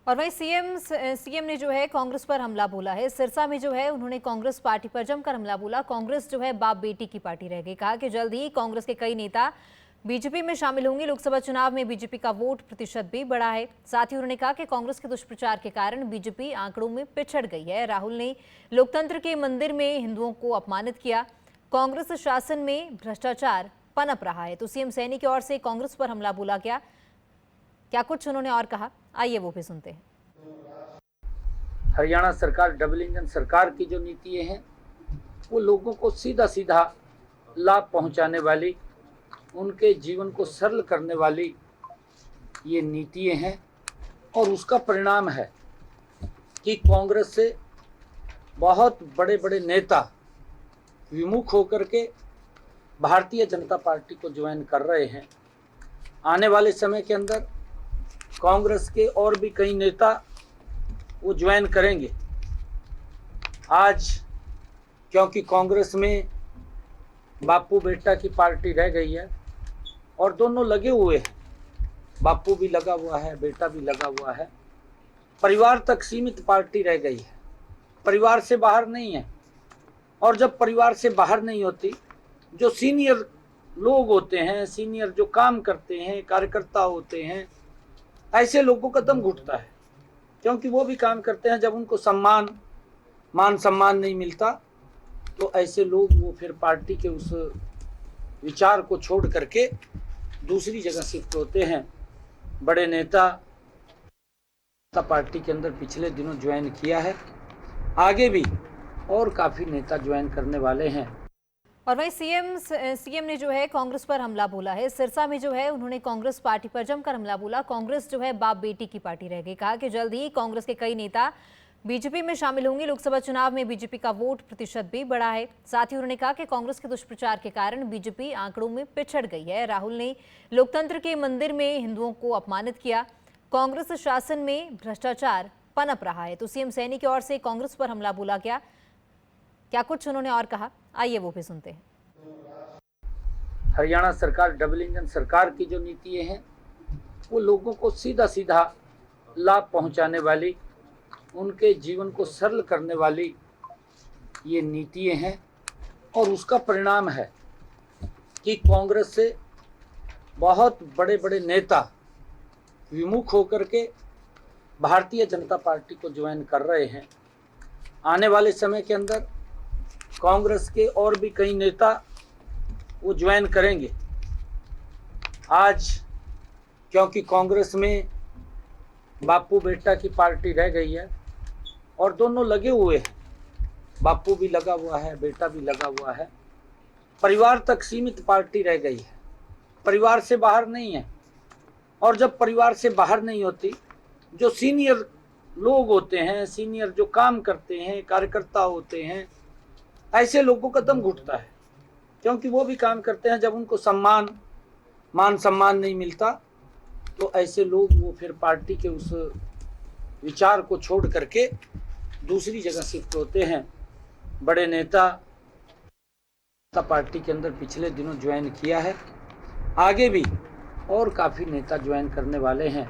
और वहीं सीएम ने जो है कांग्रेस पर हमला बोला है। सिरसा में जो है उन्होंने कांग्रेस पार्टी पर जमकर हमला बोला। कांग्रेस जो है बाप बेटी की पार्टी रह गई। कहा कि जल्द ही कांग्रेस के कई नेता बीजेपी में शामिल होंगे। लोकसभा चुनाव में बीजेपी का वोट प्रतिशत भी बढ़ा है। साथ ही उन्होंने कहा कि कांग्रेस के दुष्प्रचार के कारण बीजेपी आंकड़ों में पिछड़ गई है। राहुल ने लोकतंत्र के मंदिर में हिंदुओं को अपमानित किया। कांग्रेस शासन में भ्रष्टाचार पनप रहा है। तो सीएम सैनी की ओर से कांग्रेस पर हमला बोला गया। क्या कुछ उन्होंने और कहा, आइए वो भी सुनते हैं। हरियाणा सरकार डबल इंजन सरकार की जो नीतियां हैं वो लोगों को सीधा सीधा लाभ पहुंचाने वाली, उनके जीवन को सरल करने वाली ये नीतियां हैं। और उसका परिणाम है कि कांग्रेस से बहुत बड़े बड़े नेता विमुख होकर के भारतीय जनता पार्टी को ज्वाइन कर रहे हैं। आने वाले समय के अंदर कांग्रेस के और भी कई नेता वो ज्वाइन करेंगे। आज क्योंकि कांग्रेस में बापू बेटा की पार्टी रह गई है और दोनों लगे हुए हैं, बापू भी लगा हुआ है, बेटा भी लगा हुआ है। परिवार तक सीमित पार्टी रह गई है, परिवार से बाहर नहीं है। और जब परिवार से बाहर नहीं होती, जो सीनियर लोग होते हैं, सीनियर जो काम करते हैं, कार्यकर्ता होते हैं, ऐसे लोगों का दम घुटता है, क्योंकि वो भी काम करते हैं। जब उनको मान सम्मान नहीं मिलता तो ऐसे लोग वो फिर पार्टी के उस विचार को छोड़ करके दूसरी जगह शिफ्ट होते हैं। बड़े नेता पार्टी के अंदर पिछले दिनों ज्वाइन किया है, आगे भी और काफी नेता ज्वाइन करने वाले हैं। और वहीं सीएम ने जो है कांग्रेस पर हमला बोला है। सिरसा में जो है उन्होंने कांग्रेस पार्टी पर जमकर हमला बोला। कांग्रेस जो है बाप बेटी की पार्टी रह गई। कहा कि जल्द ही कांग्रेस के कई नेता बीजेपी में शामिल होंगे। लोकसभा चुनाव में बीजेपी का वोट प्रतिशत भी बढ़ा है। साथ ही उन्होंने कहा कि कांग्रेस के दुष्प्रचार के कारण बीजेपी आंकड़ों में पिछड़ गई है। राहुल ने लोकतंत्र के मंदिर में हिंदुओं को अपमानित किया। कांग्रेस शासन में भ्रष्टाचार पनप रहा है। तो सीएम सैनी की ओर से कांग्रेस पर हमला बोला गया। क्या कुछ उन्होंने और कहा, आइए वो भी सुनते हैं। हरियाणा सरकार डबल इंजन सरकार की जो नीतियां हैं वो लोगों को सीधा सीधा लाभ पहुंचाने वाली, उनके जीवन को सरल करने वाली ये नीतियां हैं। और उसका परिणाम है कि कांग्रेस से बहुत बड़े बड़े नेता विमुख होकर के भारतीय जनता पार्टी को ज्वाइन कर रहे हैं। आने वाले समय के अंदर कांग्रेस के और भी कई नेता वो ज्वाइन करेंगे। आज क्योंकि कांग्रेस में बापू बेटा की पार्टी रह गई है और दोनों लगे हुए हैं, बापू भी लगा हुआ है, बेटा भी लगा हुआ है। परिवार तक सीमित पार्टी रह गई है, परिवार से बाहर नहीं है। और जब परिवार से बाहर नहीं होती, जो सीनियर लोग होते हैं, सीनियर जो काम करते हैं, कार्यकर्ता होते हैं, ऐसे लोगों का दम घुटता है, क्योंकि वो भी काम करते हैं। जब उनको मान सम्मान नहीं मिलता तो ऐसे लोग वो फिर पार्टी के उस विचार को छोड़ करके दूसरी जगह शिफ्ट होते हैं। बड़े नेता पार्टी के अंदर पिछले दिनों ज्वाइन किया है, आगे भी और काफी नेता ज्वाइन करने वाले हैं।